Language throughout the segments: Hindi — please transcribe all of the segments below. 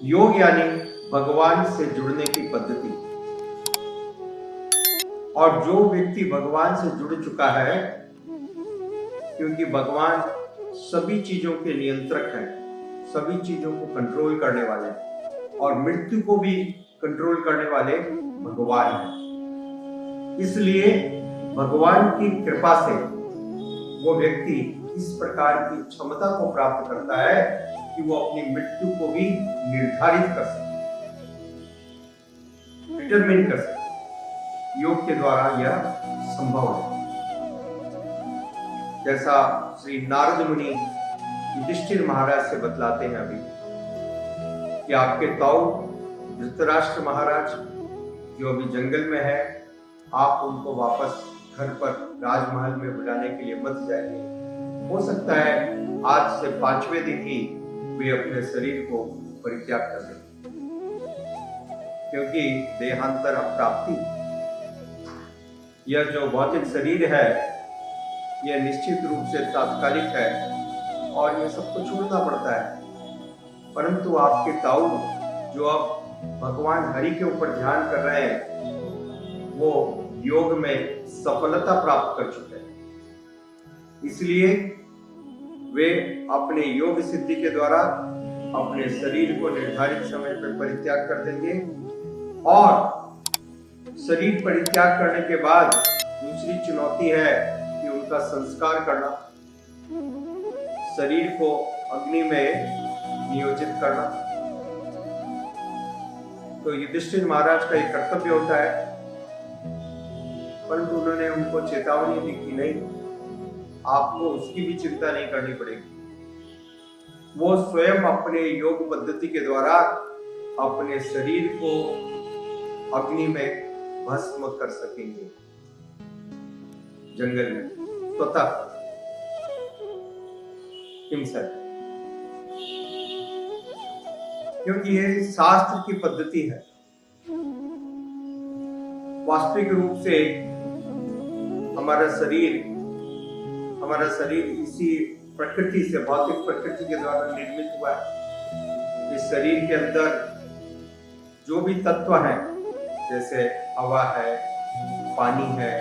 योग यानी भगवान से जुड़ने की पद्धति। और जो व्यक्ति भगवान से जुड़ चुका है, क्योंकि भगवान सभी चीजों के नियंत्रक हैं, सभी चीजों को कंट्रोल करने वाले हैं और मृत्यु को भी कंट्रोल करने वाले भगवान हैं। इसलिए भगवान की कृपा से वो व्यक्ति इस प्रकार की क्षमता को प्राप्त करता है कि वो अपनी मृत्यु को भी निर्धारित कर सके, डिटरमिन कर सके। योग के द्वारा यह संभव है। जैसा श्री नारद मुनि युधिष्ठिर महाराज से बतलाते हैं अभी कि आपके ताऊ धृतराष्ट्र महाराज जो अभी जंगल में है, आप उनको वापस घर पर राजमहल में बुलाने के लिए मत जाइए। हो सकता है आज से 5वें दिन ही वे अपने शरीर को परित्याग कर दें, क्योंकि देहांतर अप्राप्ति, यह जो भौतिक शरीर है यह निश्चित रूप से तात्कालिक है और यह सबको छोड़ना पड़ता है। परंतु आपके ताऊ जो अब भगवान हरि के ऊपर ध्यान कर रहे हैं, वो योग में सफलता प्राप्त कर चुके हैं। इसलिए वे अपने योग सिद्धि के द्वारा अपने शरीर को निर्धारित समय पर परित्याग कर देंगे और शरीर परित्याग करने के बाद दूसरी चुनौती है कि उनका संस्कार करना, शरीर को अग्नि में नियोजित करना। तो युधिष्ठिर महाराज का एक कर्तव्य होता है, परंतु उन्होंने उनको चेतावनी दी कि नहीं, आपको उसकी भी चिंता नहीं करनी पड़ेगी। वो स्वयं अपने योग पद्धति के द्वारा अपने शरीर को अग्नि में भस्म कर सकेंगे जंगल में स्वतः हिमसर, क्योंकि ये शास्त्र की पद्धति है। वास्तविक रूप से हमारा शरीर इसी प्रकृति से, भौतिक प्रकृति के द्वारा निर्मित हुआ है। इस शरीर के अंदर जो भी तत्व हैं, जैसे हवा है, पानी है,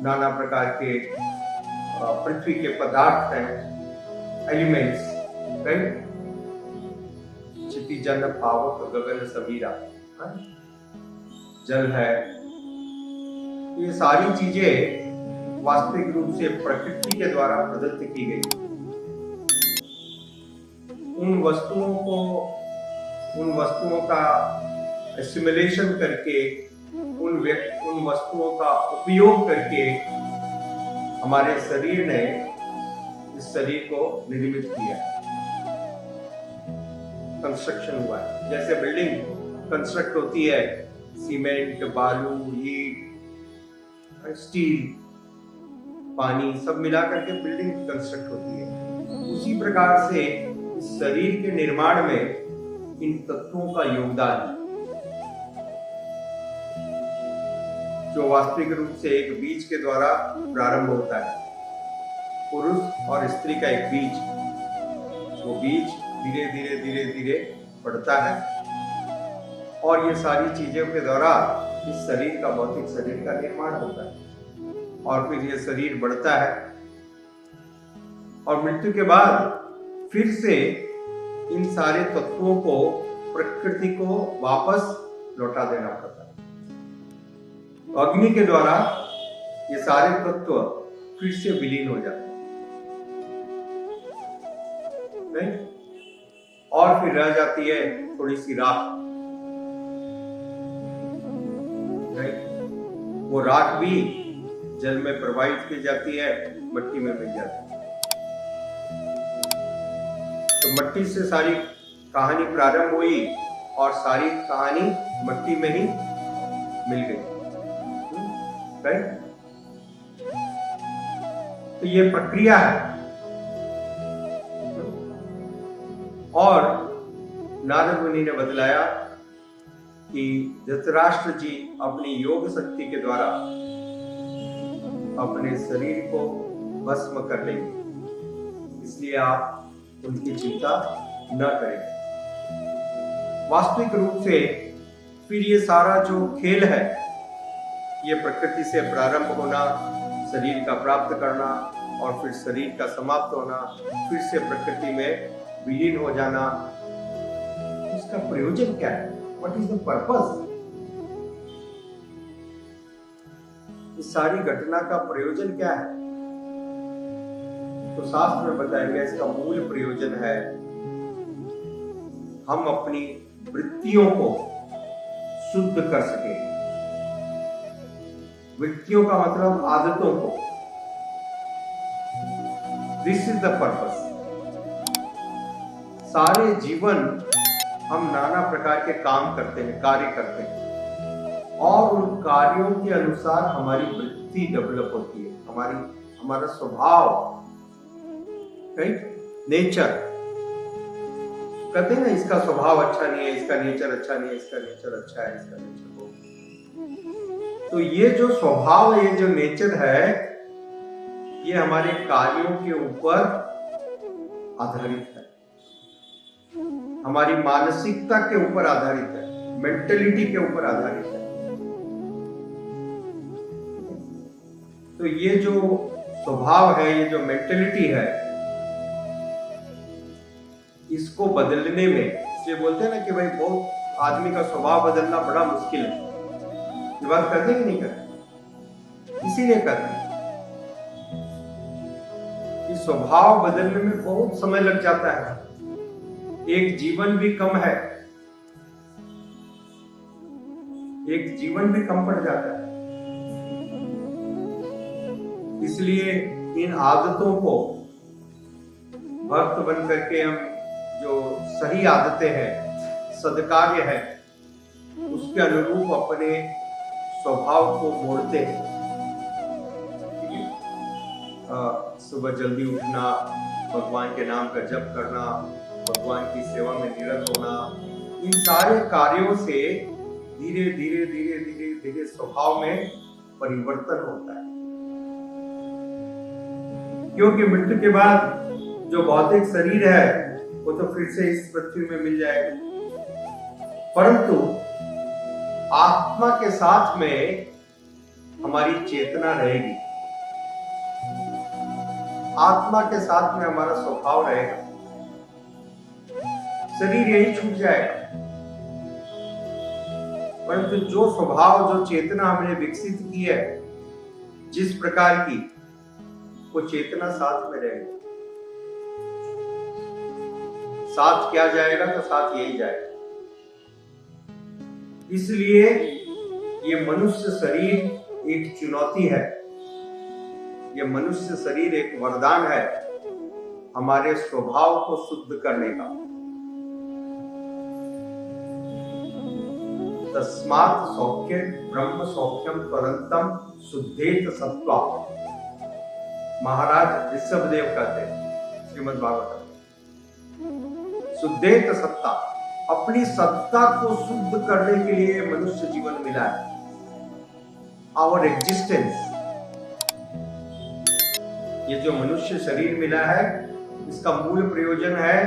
नाना प्रकार के पृथ्वी के पदार्थ हैं, एलिमेंट्स, राइट, क्षितिजन पावक गगन समीरा, जल है, ये सारी चीजें वास्तविक रूप से प्रकृति के द्वारा प्रदत्त की गई। उन वस्तुओं का एसिमिलेशन करके, उन वस्तुओं का उपयोग करके हमारे शरीर ने इस शरीर को निर्मित किया, कंस्ट्रक्शन हुआ है। जैसे बिल्डिंग कंस्ट्रक्ट होती है, सीमेंट, बालू, ईंट, स्टील, पानी सब मिला करके बिल्डिंग कंस्ट्रक्ट होती है। उसी प्रकार से इस शरीर के निर्माण में इन तत्वों का योगदान है, जो वास्तविक रूप से एक बीज के द्वारा प्रारंभ होता है। पुरुष और स्त्री का एक बीज, वो बीज धीरे धीरे धीरे धीरे बढ़ता है और ये सारी चीजों के द्वारा इस शरीर का, भौतिक शरीर का निर्माण होता है और फिर ये शरीर बढ़ता है और मृत्यु के बाद फिर से इन सारे तत्वों को प्रकृति को वापस लौटा देना पड़ता है। तो अग्नि के द्वारा ये सारे तत्व फिर से विलीन हो जाते हैं और फिर रह जाती है थोड़ी सी राख। वो राख भी जल में प्रवाहित की जाती है, मिट्टी में मिल जाती है। तो मिट्टी से सारी कहानी प्रारंभ हुई और सारी कहानी मिट्टी में ही मिल गई, राइट। तो ये प्रक्रिया है। और नारद मुनि ने बतलाया कि धृतराष्ट्र जी अपनी योग शक्ति के द्वारा अपने शरीर को भस्म कर लेंगे, इसलिए आप उनकी चिंता न करें। वास्तविक रूप से फिर ये सारा जो खेल है, ये प्रकृति से प्रारंभ होना, शरीर का प्राप्त करना और फिर शरीर का समाप्त होना, फिर से प्रकृति में विलीन हो जाना, इसका प्रयोजन क्या है? What is the purpose? इस सारी घटना का प्रयोजन क्या है? तो शास्त्र में बताया गया इसका मूल प्रयोजन है हम अपनी वृत्तियों को शुद्ध कर सके। वृत्तियों का मतलब आदतों को। This is the purpose. सारे जीवन हम नाना प्रकार के काम करते हैं, कार्य करते हैं और उन कार्यों के अनुसार हमारी वृत्ति डेवलप होती है, हमारा स्वभाव, राइट? नेचर। कहते हैं ना, इसका स्वभाव अच्छा नहीं है, इसका नेचर अच्छा नहीं है, इसका नेचर अच्छा है, इसका नेचर वो। तो ये जो स्वभाव है, ये जो नेचर है, ये हमारे कार्यों के ऊपर आधारित है, हमारी मानसिकता के ऊपर आधारित है, मेंटलिटी के ऊपर आधारित है। तो ये जो स्वभाव है, ये जो मेंटलिटी है, इसको बदलने में, इसलिए बोलते हैं ना कि भाई बहुत आदमी का स्वभाव बदलना बड़ा मुश्किल है। ये बात करते कि नहीं करते? इसीलिए करते हैं कि स्वभाव बदलने में बहुत समय लग जाता है, एक जीवन भी कम है, एक जीवन भी कम पड़ जाता है। इसलिए इन आदतों को भक्त बन करके हम जो सही आदतें हैं, सद्कार्य है, उसके अनुरूप अपने स्वभाव को मोड़ते हैं। सुबह जल्दी उठना, भगवान के नाम का जप करना, भगवान की सेवा में निरत होना, इन सारे कार्यों से धीरे धीरे धीरे धीरे धीरे स्वभाव में परिवर्तन होता है। क्योंकि मृत्यु के बाद जो भौतिक शरीर है वो तो फिर से इस पृथ्वी में मिल जाएगा, परंतु आत्मा के साथ में हमारी चेतना रहेगी, आत्मा के साथ में हमारा स्वभाव रहेगा। शरीर यही छूट जाएगा, परंतु जो स्वभाव, जो चेतना हमने विकसित की है जिस प्रकार की, वो चेतना साथ में रहेगी। साथ क्या जाएगा तो साथ यही जाएगा। इसलिए ये मनुष्य शरीर एक चुनौती है, ये मनुष्य शरीर एक वरदान है हमारे स्वभाव को शुद्ध करने का। तस्मात् सौख्य ब्रह्म सौख्यम परंतम शुद्धेत सत्वा, महाराज ऋषभदेव कहते हैं श्रीमद् भागवत। शुद्धेत सत्ता, अपनी सत्ता को शुद्ध करने के लिए मनुष्य जीवन मिला है। आवर एग्जिस्टेंस, ये जो मनुष्य शरीर मिला है, इसका मूल प्रयोजन है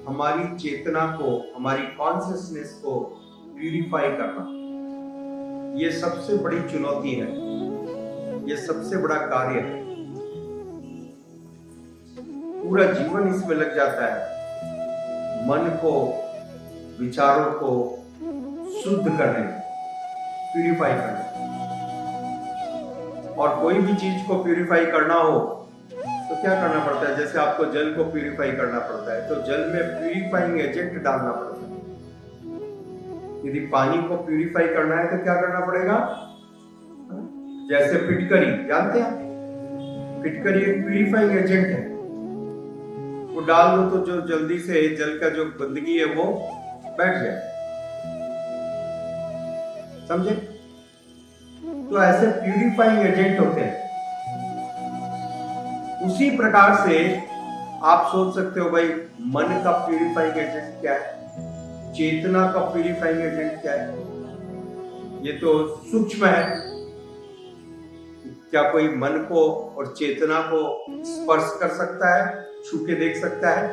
हमारी चेतना को, हमारी कॉन्शियसनेस को प्यूरिफाई करना। ये सबसे बड़ी चुनौती है, ये सबसे बड़ा कार्य है। पूरा जीवन इसमें लग जाता है, मन को, विचारों को शुद्ध करने में, प्यूरिफाई करने में। और कोई भी चीज को प्यूरिफाई करना हो तो क्या करना पड़ता है? जैसे आपको जल को प्यूरिफाई करना पड़ता है तो जल में प्यूरिफाइंग एजेंट डालना पड़ता है। यदि पानी को प्यूरिफाई करना है तो क्या करना पड़ेगा? जैसे फिटकरी, जानते हैं? फिटकरी एक प्यूरिफाइंग एजेंट है, वो डाल दो तो जो जल्दी से जल का जो गंदगी है वो बैठ जाए। समझे? तो ऐसे प्यूरिफाइंग एजेंट होते हैं। उसी प्रकार से आप सोच सकते हो भाई, मन का प्यूरिफाइंग एजेंट क्या है, चेतना का प्यूरिफाइंग एजेंट क्या है? ये तो सूक्ष्म है। क्या कोई मन को और चेतना को स्पर्श कर सकता है, छू के देख सकता है?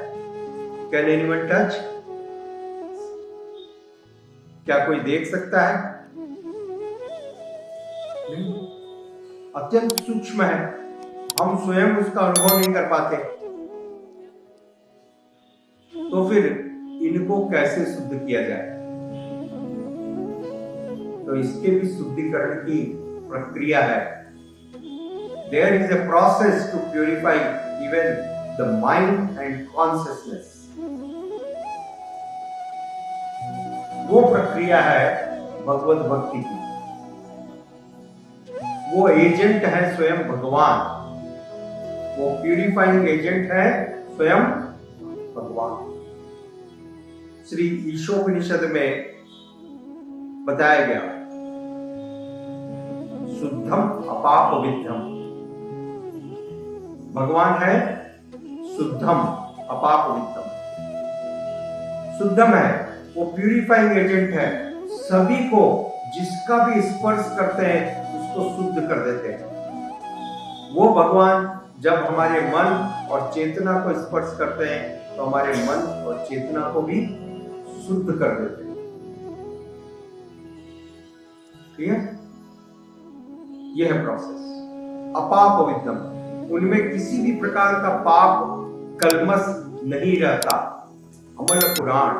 Can anyone touch? क्या कोई देख सकता है? नहीं। अत्यंत सूक्ष्म है, हम स्वयं उसका अनुभव नहीं कर पाते, तो फिर इनको कैसे शुद्ध किया जाए? तो इसके भी शुद्धिकरण की प्रक्रिया है। There is a process to purify even the mind and consciousness. वो प्रक्रिया है भगवत भक्ति की। वो एजेंट है स्वयं भगवान, वो प्यूरिफाइंग एजेंट है स्वयं भगवान। श्री ईशोपनिषद में बताया गया, शुद्धम अपापवित्रम। भगवान है शुद्धम अपापवित्रम, शुद्धम है, वो प्यूरिफाइंग एजेंट है, सभी को जिसका भी स्पर्श करते हैं उसको शुद्ध कर देते हैं। वो भगवान जब हमारे मन और चेतना को स्पर्श करते हैं तो हमारे मन और चेतना को भी शुद्ध कर देते हैं। ठीक है, यह है प्रोसेस। अपापवित्रम, उनमें किसी भी प्रकार का पाप कलमस नहीं रहता। अमल पुराण,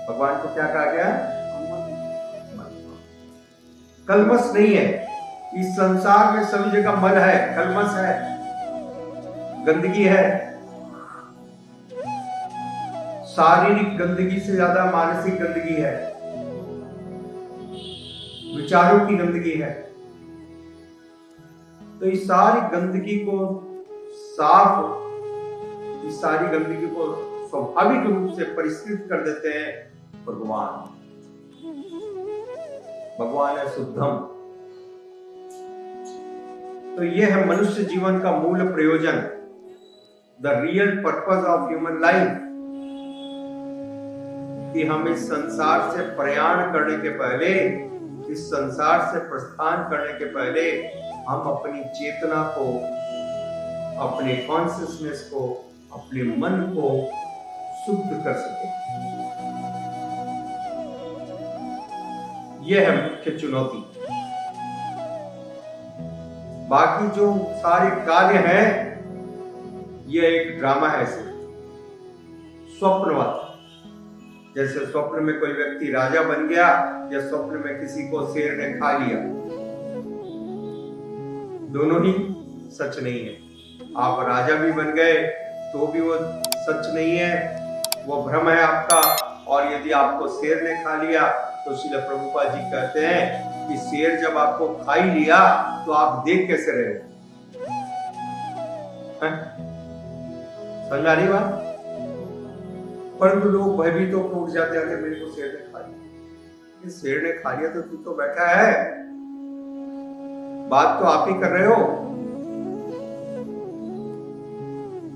भगवान को क्या कहा गया? कलमस नहीं है। इस संसार में सभी जगह मल है, कलमस है, गंदगी है। शारीरिक गंदगी से ज्यादा मानसिक गंदगी है, विचारों की गंदगी है। तो इस सारी गंदगी को साफ, इस सारी गंदगी को स्वाभाविक रूप से परिष्कृत कर देते हैं भगवान। भगवान है शुद्धम। तो यह है मनुष्य जीवन का मूल प्रयोजन, the real purpose of human life, कि हम इस संसार से प्रयाण करने के पहले, इस संसार से प्रस्थान करने के पहले हम अपनी चेतना को, अपने कॉन्शियसनेस को, अपने मन को शुद्ध कर सके। यह है मुख्य चुनौती। बाकी जो सारे कार्य हैं, यह एक ड्रामा है, सिर्फ स्वप्नवत। जैसे स्वप्न में कोई व्यक्ति राजा बन गया या स्वप्न में किसी को शेर ने खा लिया, दोनों ही सच नहीं है। आप राजा भी बन गए तो भी वो सच नहीं है, वो भ्रम है आपका। और यदि आपको शेर ने खा लिया तो श्रील प्रभुपाद जी कहते हैं कि शेर जब आपको खा ही लिया तो आप देख कैसे रहे? समझ आ रही बात? परंतु लोग भयभीत होकर उठ जाते हैं, मेरे को शेर ने खा लिया। शेर ने खा लिया तो तू तो बैठा है, बात तो आप ही कर रहे हो।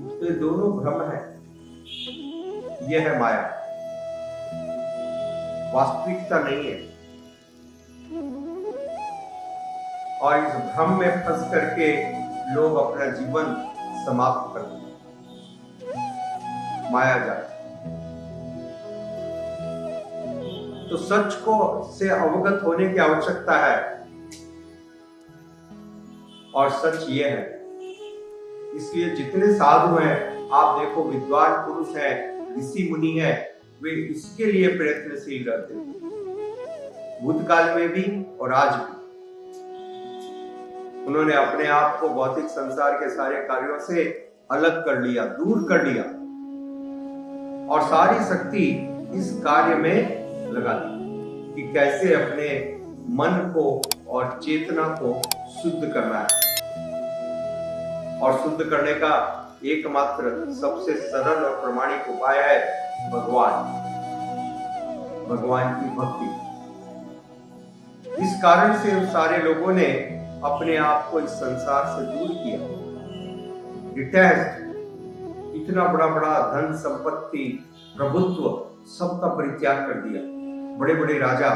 तो ये दोनों भ्रम है, यह है माया, वास्तविकता नहीं है। और इस भ्रम में फंस करके लोग अपना जीवन समाप्त कर देते, माया जाल। तो सच को से अवगत होने की आवश्यकता है, और सच ये है। इसलिए जितने साधु हैं, आप देखो, विद्वान पुरुष हैं, ऋषि मुनि हैं, वे इसके लिए प्रयत्नशील रहते हैं, भूतकाल में भी और आज भी। उन्होंने अपने आप को भौतिक संसार के सारे कार्यों से अलग कर लिया, दूर कर लिया, और सारी शक्ति इस कार्य में लगा दी कि कैसे अपने मन को और चेतना को शुद्ध करना है। और शुद्ध करने का एकमात्र सबसे सरल और प्रामाणिक उपाय है भगवान, भगवान की भक्ति। इस कारण से सारे लोगों ने अपने आप को इस संसार से दूर किया, डिटैच्ड। इतना बड़ा बड़ा धन संपत्ति, प्रभुत्व, सबका परित्याग कर दिया। बड़े बड़े राजा,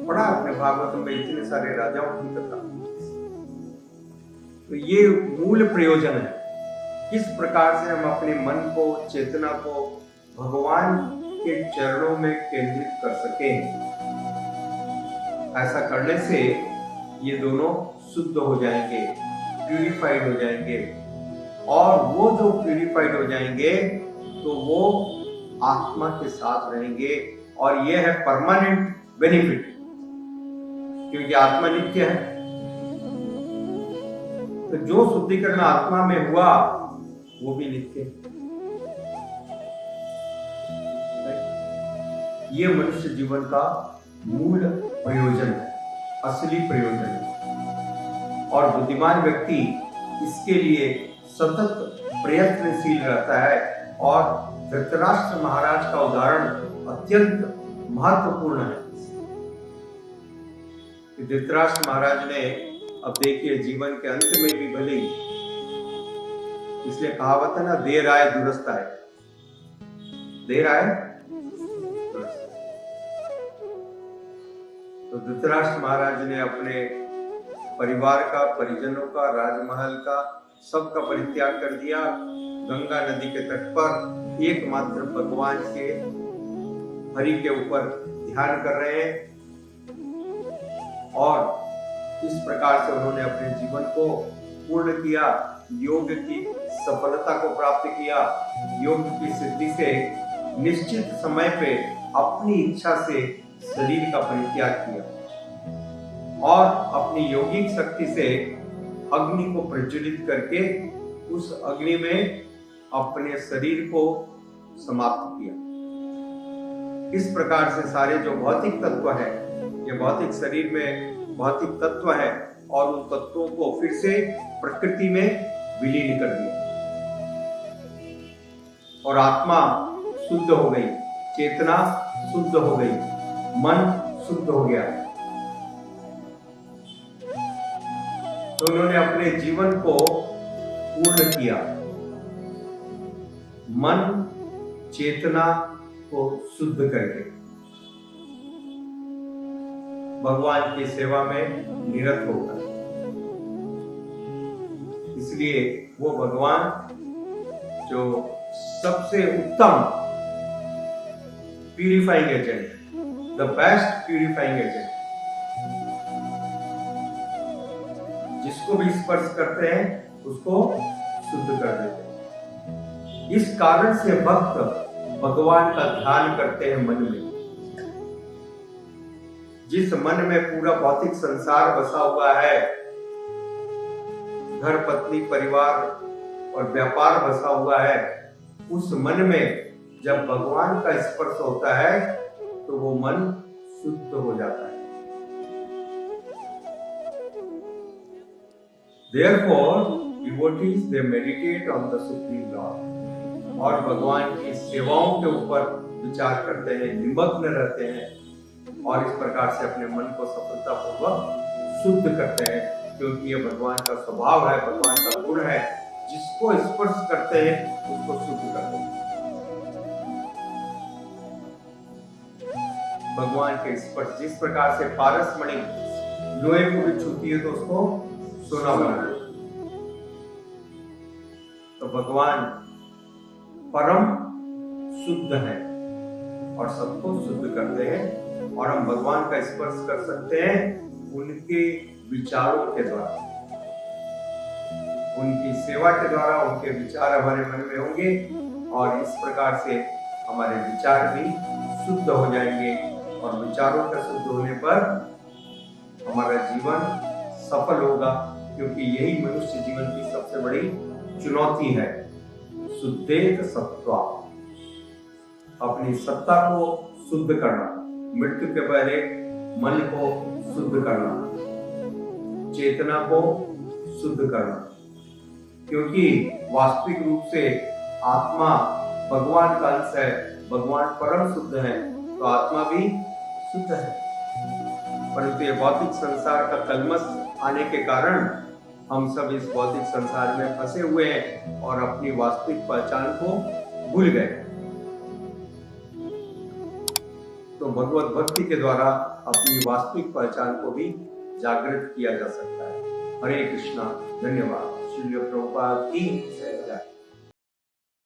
पढ़ा अपने भागवत में इतने सारे राजाओं की कथा। तो ये मूल प्रयोजन है। किस प्रकार से हम अपने मन को, चेतना को भगवान के चरणों में केंद्रित कर सकें। ऐसा करने से ये दोनों शुद्ध हो जाएंगे, प्यूरिफाइड हो जाएंगे, और वो जो प्यूरिफाइड हो जाएंगे तो वो आत्मा के साथ रहेंगे, और ये है परमानेंट बेनिफिट, क्योंकि आत्मा नित्य है। तो जो शुद्धिकरण आत्मा में हुआ वो भी नित्य है। ये मनुष्य जीवन का मूल प्रयोजन है, असली प्रयोजन है, और बुद्धिमान व्यक्ति इसके लिए सतत प्रयत्नशील रहता है। और धृतराष्ट्र महाराज का उदाहरण अत्यंत महत्वपूर्ण है। धृतराष्ट्र महाराज ने, अब देखिए, जीवन के अंत में भी भले ही, इसलिए कहावत है ना, देर आए दुरुस्त आए, देर आए दुरुस्त। तो धृतराष्ट्र महाराज ने अपने परिवार का, परिजनों का, राजमहल का, सबका परित्याग कर दिया। गंगा नदी के तट पर एकमात्र भगवान के हरि के ऊपर ध्यान कर रहे हैं, और इस प्रकार से उन्होंने अपने जीवन को पूर्ण किया, योग की सफलता को प्राप्त किया। योग की सिद्धि से निश्चित समय पे अपनी इच्छा से शरीर का परित्याग किया, और अपनी योगिक शक्ति से अग्नि को प्रज्वलित करके उस अग्नि में अपने शरीर को समाप्त किया। इस प्रकार से सारे जो भौतिक तत्व है, ये भौतिक शरीर में भौतिक तत्व है, और उन तत्वों को फिर से प्रकृति में विलीन कर दिया, और आत्मा शुद्ध हो गई, चेतना शुद्ध हो गई, मन शुद्ध हो गया। तो उन्होंने अपने जीवन को पूर्ण किया, मन चेतना को शुद्ध करके भगवान की सेवा में निरत होकर। इसलिए वो भगवान जो सबसे उत्तम purifying agent, the best purifying agent, जिसको भी स्पर्श करते हैं उसको शुद्ध कर देते हैं। इस कारण से भक्त भगवान का ध्यान करते हैं मन में। जिस मन में पूरा भौतिक संसार बसा हुआ है, घर, पत्नी, परिवार और व्यापार बसा हुआ है, उस मन में जब भगवान का स्पर्श होता है तो वो मन शुद्ध हो जाता है। Therefore, devotees they meditate on the Supreme Lord, और भगवान की सेवाओं के ऊपर विचार करते हैं, निमग्न रहते हैं, और इस प्रकार से अपने मन को सफलतापूर्वक शुद्ध करते हैं, क्योंकि ये भगवान का स्वभाव है, भगवान का गुण है। जिसको स्पर्श करते हैं उसको शुद्ध करते हैं। भगवान के स्पर्श, जिस प्रकार से पारस मणि लोहे को भी छूती है तो उसको सोना बना देती है, तो भगवान परम शुद्ध है और सबको शुद्ध करते हैं, और हम भगवान का स्पर्श कर सकते हैं उनके विचारों के द्वारा, उनकी सेवा के द्वारा। उनके विचार हमारे मन में होंगे, और इस प्रकार से हमारे विचार भी शुद्ध हो जाएंगे, और विचारों के शुद्ध होने पर हमारा जीवन सफल होगा, क्योंकि यही मनुष्य जीवन की सबसे बड़ी चुनौती है, शुद्धेत सत्वा, अपनी सत्ता को शुद्ध करना, मृत्यु के पहले मन को शुद्ध करना, चेतना को शुद्ध करना, क्योंकि वास्तविक रूप से आत्मा भगवान का अंश है, भगवान परम शुद्ध है, तो आत्मा भी शुद्ध है। परंतु ये भौतिक संसार का कलमश आने के कारण हम सब इस भौतिक संसार में फंसे हुए हैं और अपनी वास्तविक पहचान को भूल गए। तो भगवत भक्ति के द्वारा अपनी वास्तविक पहचान को भी जागृत किया जा सकता है। हरे कृष्णा। धन्यवाद। श्रील प्रभुपाद की जय।